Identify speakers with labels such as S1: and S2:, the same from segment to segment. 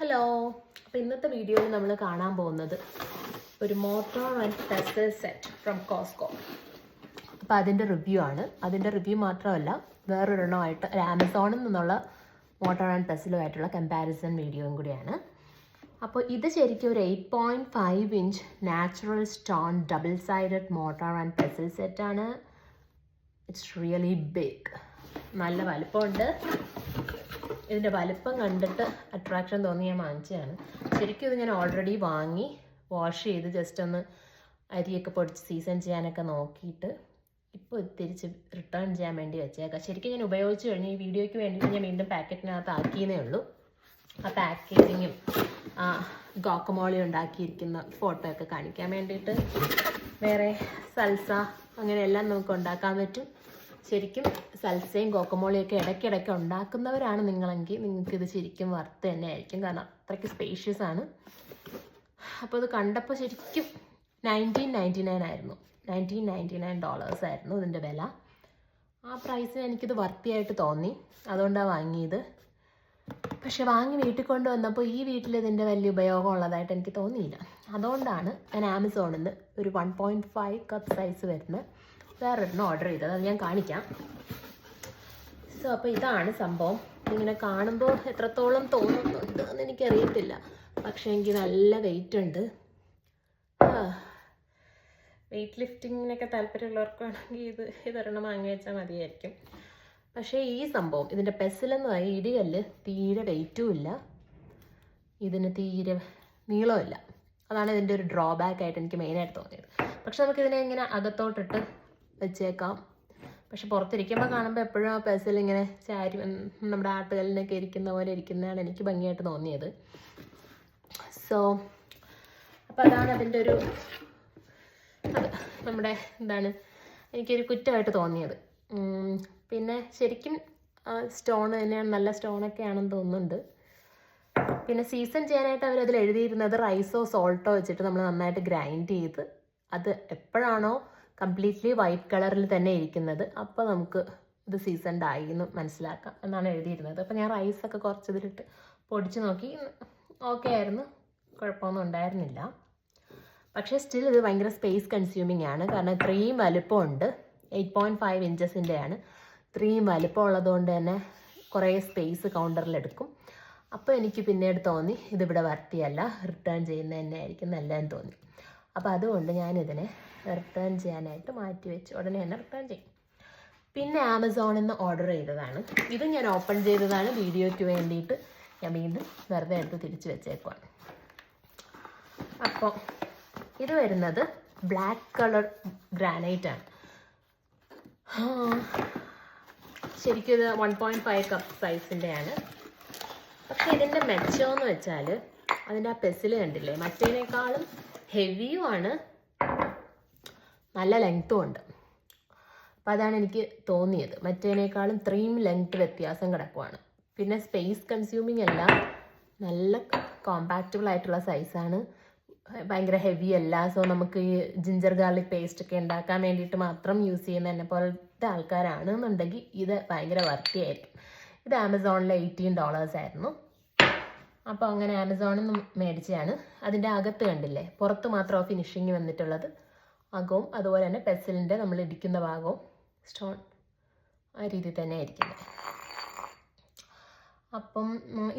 S1: Hello. അപ്പോൾ ഇന്നത്തെ വീഡിയോയിൽ നമ്മൾ കാണാൻ പോകുന്നത് ഒരു mortar and pestle set from Costco. അപ്പോൾ അതിൻ്റെ റിവ്യൂ ആണ്. അതിൻ്റെ റിവ്യൂ മാത്രമല്ല, വേറൊരെണ്ണമായിട്ട് ഒരു ആമസോണിൽ നിന്നുള്ള മോട്ടോർ ആൻഡ് പെസലുമായിട്ടുള്ള കമ്പാരിസൺ വീഡിയോയും കൂടിയാണ്. അപ്പോൾ ഇത് ശരിക്കും ഒരു 8.5 inch natural stone double sided mortar and pestle സെറ്റാണ്. It's really big. നല്ല വലുപ്പമുണ്ട്. ഇതിൻ്റെ വലുപ്പം കണ്ടിട്ട് അട്രാക്ഷൻ തോന്നി ഞാൻ വാങ്ങിച്ചതാണ്. ശരിക്കും ഇത് ഞാൻ ഓൾറെഡി വാങ്ങി വാഷ് ചെയ്ത് ജസ്റ്റ് ഒന്ന് അരിയൊക്കെ പൊടിച്ച് സീസൺ ചെയ്യാനൊക്കെ നോക്കിയിട്ട് ഇപ്പോൾ തിരിച്ച് റിട്ടേൺ ചെയ്യാൻ വേണ്ടി വെച്ചേക്കാം. ശരിക്കും ഞാൻ ഉപയോഗിച്ച് കഴിഞ്ഞ് ഈ വീഡിയോയ്ക്ക് വേണ്ടിയിട്ട് ഞാൻ വീണ്ടും പാക്കറ്റിനകത്ത് ആക്കിയതേ ഉള്ളൂ. ആ പാക്കേജിങ്ങും ഗോക്കമോളി ഉണ്ടാക്കിയിരിക്കുന്ന ഫോട്ടോ ഒക്കെ കാണിക്കാൻ വേണ്ടിയിട്ട്. വേറെ സൽസ അങ്ങനെയെല്ലാം നമുക്ക് ഉണ്ടാക്കാൻ പറ്റും. ശരിക്കും സൽസയും ഗോക്കമോളിയൊക്കെ ഇടയ്ക്കിടയ്ക്ക് ഉണ്ടാക്കുന്നവരാണ് നിങ്ങളെങ്കിൽ നിങ്ങൾക്കിത് ശരിക്കും വർത്ത് തന്നെ ആയിരിക്കും. കാരണം അത്രയ്ക്ക് സ്പേഷ്യസ് ആണ്. അപ്പോൾ ഇത് കണ്ടപ്പോൾ ശരിക്കും $19.99 ആയിരുന്നു. $19.99 ആയിരുന്നു ഇതിൻ്റെ വില. ആ പ്രൈസിന് എനിക്കിത് വർത്തിയായിട്ട് തോന്നി. അതുകൊണ്ടാണ് വാങ്ങിയത്. പക്ഷെ വാങ്ങി വീട്ടിൽ കൊണ്ടുവന്നപ്പോൾ ഈ വീട്ടിൽ ഇതിൻ്റെ വലിയ ഉപയോഗം ഉള്ളതായിട്ട് എനിക്ക് തോന്നിയില്ല. അതുകൊണ്ടാണ് ഞാൻ ആമസോണിൽ നിന്ന് ഒരു 1.5 കപ്പ് സൈസ് വരുന്ന വേറൊരെണ്ണം ഓർഡർ ചെയ്തത്. അത് ഞാൻ കാണിക്കാം. സോ അപ്പോൾ ഇതാണ് സംഭവം. ഇങ്ങനെ കാണുമ്പോൾ എത്രത്തോളം തോന്നുന്നുണ്ട് എന്ന് എനിക്കറിയത്തില്ല. പക്ഷേ എനിക്ക് നല്ല വെയിറ്റ് ഉണ്ട്. വെയിറ്റ് ലിഫ്റ്റിങ്ങിനൊക്കെ താല്പര്യമുള്ളവർക്കാണെങ്കിൽ ഇതൊരെണ്ണം വാങ്ങി വെച്ചാൽ മതിയായിരിക്കും. പക്ഷേ ഈ സംഭവം ഇതിൻ്റെ പെസലെന്ന് പറയുക ഇടികല്ല് തീരെ വെയിറ്റും ഇല്ല, ഇതിന് തീരെ നീളമില്ല. അതാണ് ഇതിൻ്റെ ഒരു ഡ്രോബാക്ക് ആയിട്ട് എനിക്ക് മെയിനായിട്ട് തോന്നിയത്. പക്ഷെ നമുക്കിതിനെ ഇങ്ങനെ അകത്തോട്ടിട്ട് വെച്ചേക്കാം. പക്ഷെ പുറത്തിരിക്കുമ്പോൾ കാണുമ്പോൾ എപ്പോഴും ആ പെസൽ ഇങ്ങനെ ചാരി നമ്മുടെ ആട്ടുകല്ലിനൊക്കെ ഇരിക്കുന്ന പോലെ ഇരിക്കുന്നതാണ് എനിക്ക് ഭംഗിയായിട്ട് തോന്നിയത്. സോ അപ്പോൾ അതാണ് അതിൻ്റെ ഒരു നമ്മുടെ എനിക്കൊരു കുറ്റമായിട്ട് തോന്നിയത്. പിന്നെ ശരിക്കും സ്റ്റോൺ തന്നെയാണ്, നല്ല സ്റ്റോണൊക്കെ ആണെന്ന് തോന്നുന്നുണ്ട്. പിന്നെ സീസൺ ചെയ്യാനായിട്ട് അവരതിൽ എഴുതിയിരുന്നത് റൈസോ സോൾട്ടോ വെച്ചിട്ട് നമ്മൾ നന്നായിട്ട് ഗ്രൈൻഡ് ചെയ്ത് അത് എപ്പോഴാണോ കംപ്ലീറ്റ്ലി വൈറ്റ് കളറിൽ തന്നെ ഇരിക്കുന്നത് അപ്പോൾ നമുക്ക് ഇത് സീസൺഡ് ആയി എന്ന് മനസ്സിലാക്കാം എന്നാണ് എഴുതിയിരുന്നത്. അപ്പോൾ ഞാൻ റൈസൊക്കെ കുറച്ച് ഇതിലിട്ട് പൊടിച്ച് നോക്കി, ഓക്കെ ആയിരുന്നു, കുഴപ്പമൊന്നും ഉണ്ടായിരുന്നില്ല. പക്ഷേ സ്റ്റിൽ ഇത് ഭയങ്കര സ്പേസ് കൺസ്യൂമിങ് ആണ്. കാരണം ഇത്രയും വലുപ്പമുണ്ട്. 8.5 ഇഞ്ചസിൻ്റെയാണ്. ഇത്രയും വലുപ്പം ഉള്ളതുകൊണ്ട് തന്നെ കുറേ സ്പേസ് കൗണ്ടറിലെടുക്കും. അപ്പോൾ എനിക്ക് പിന്നീട് തോന്നി ഇതിവിടെ വർത്തിയല്ല, റിട്ടേൺ ചെയ്യുന്നത് തന്നെ ആയിരിക്കും നല്ലതെന്ന് തോന്നി. അപ്പോൾ അതുകൊണ്ട് ഞാനിതിനെ റിട്ടേൺ ചെയ്യാനായിട്ട് മാറ്റി വെച്ച് ഉടനെ തന്നെ റിട്ടേൺ ചെയ്യും. പിന്നെ ആമസോണിൽ നിന്ന് ഓർഡർ ചെയ്തതാണ്. ഇത് ഞാൻ ഓപ്പൺ ചെയ്തതാണ് വീഡിയോയ്ക്ക് വേണ്ടിയിട്ട്. ഞാൻ വീണ്ടും വെറുതെ എടുത്ത് തിരിച്ച് വെച്ചേക്കുവാണ്. അപ്പോൾ ഇത് വരുന്നത് ബ്ലാക്ക് കളർ ഗ്രാനൈറ്റ് ആണ്. ശരിക്കും ഇത് 1.5 കപ്പ് സൈസിൻ്റെയാണ്. പക്ഷേ ഇതിൻ്റെ മെച്ചമെന്ന് വെച്ചാൽ അതിൻ്റെ ആ പെസിൽ കണ്ടില്ലേ, മറ്റേനേക്കാളും ഹെവിയും ആണ്, നല്ല ലെങ്ത്തും ഉണ്ട്. അപ്പോൾ അതാണ് എനിക്ക് തോന്നിയത്. മറ്റേനേക്കാളും ഇത്രയും ലെങ്ത്ത് വ്യത്യാസം കിടക്കുവാണ്. പിന്നെ സ്പേസ് കൺസ്യൂമിങ് അല്ല, നല്ല കോമ്പാക്റ്റബിൾ ആയിട്ടുള്ള സൈസാണ്, ഭയങ്കര ഹെവി അല്ല. സോ നമുക്ക് ഈ ജിഞ്ചർ ഗാർലിക് പേസ്റ്റ് ഒക്കെ ഉണ്ടാക്കാൻ വേണ്ടിയിട്ട് മാത്രം യൂസ് ചെയ്യുന്ന എന്നെ പോലത്തെ ആൾക്കാരാണെന്നുണ്ടെങ്കിൽ ഇത് ഭയങ്കര വർത്തിയായിരിക്കും. ഇത് ആമസോണിൽ $18 ആയിരുന്നു. അപ്പോൾ അങ്ങനെ ആമസോണിൽ നിന്ന് മേടിച്ചതാണ്. അതിൻ്റെ അകത്ത് കണ്ടില്ലേ, പുറത്ത് മാത്രമാണ് ഫിനിഷിങ് വന്നിട്ടുള്ളത്. അകവും അതുപോലെ തന്നെ പെസലിൻ്റെ നമ്മൾ ഇടിക്കുന്ന ഭാഗവും സ്റ്റോൺ ആ രീതിയിൽ തന്നെ ആയിരിക്കുന്നത്. അപ്പം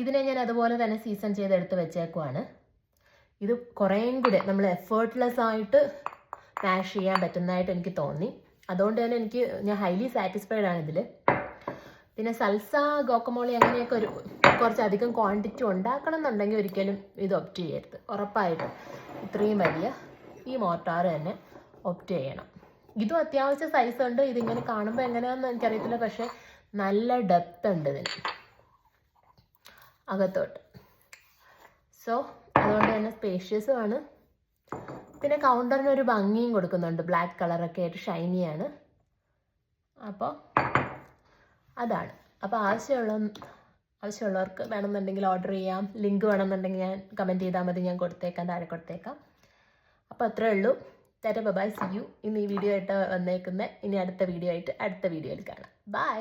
S1: ഇതിനെ ഞാൻ അതുപോലെ തന്നെ സീസൺ ചെയ്തെടുത്ത് വെച്ചേക്കുവാണ്. ഇത് കുറേയും കൂടെ നമ്മൾ എഫേർട്ട്ലെസ് ആയിട്ട് മാഷ് ചെയ്യാൻ പറ്റുന്നതായിട്ട് എനിക്ക് തോന്നി. അതുകൊണ്ട് തന്നെ ഞാൻ ഹൈലി സാറ്റിസ്ഫൈഡ് ആണ് ഇതിൽ. പിന്നെ സൽസ ഗോക്കമോളി അങ്ങനെയൊക്കെ കുറച്ചധികം ക്വാണ്ടിറ്റി ഉണ്ടാക്കണം എന്നുണ്ടെങ്കിൽ ഒരിക്കലും ഇത് ഒപ്റ്റ് ചെയ്യരുത്. ഉറപ്പായിട്ടും ഇത്രയും വലിയ ഈ മോട്ടാർ തന്നെ ഒപ്റ്റ് ചെയ്യണം. ഇതും അത്യാവശ്യം സൈസ് ഉണ്ട്. ഇതിങ്ങനെ കാണുമ്പോൾ എങ്ങനെയാണെന്ന് എനിക്കറിയത്തില്ല, പക്ഷേ നല്ല ഡെപ്ത് ഉണ്ട് ഇതിന് അകത്തോട്ട്. സോ അതുകൊണ്ട് തന്നെ സ്പേഷ്യസും ആണ്. പിന്നെ കൗണ്ടറിന് ഒരു ഭംഗിയും കൊടുക്കുന്നുണ്ട്. ബ്ലാക്ക് കളറൊക്കെ ആയിട്ട് ഷൈനിയാണ്. അപ്പോൾ അതാണ്. അപ്പോൾ ആവശ്യമുള്ളവർക്ക് വേണമെന്നുണ്ടെങ്കിൽ ഓർഡർ ചെയ്യാം. ലിങ്ക് വേണമെന്നുണ്ടെങ്കിൽ ഞാൻ കമൻറ്റ് ചെയ്താൽ മതി, ഞാൻ കൊടുത്തേക്കാം, താഴെ കൊടുത്തേക്കാം. അപ്പോൾ അത്രേ ഉള്ളൂ. Bye, see you. ഇന്ന് ഈ വീഡിയോ ആയിട്ട് വന്നേക്കുന്നത്. ഇനി അടുത്ത വീഡിയോ ആയിട്ട് അടുത്ത വീഡിയോയിൽ കാണാം. ബൈ.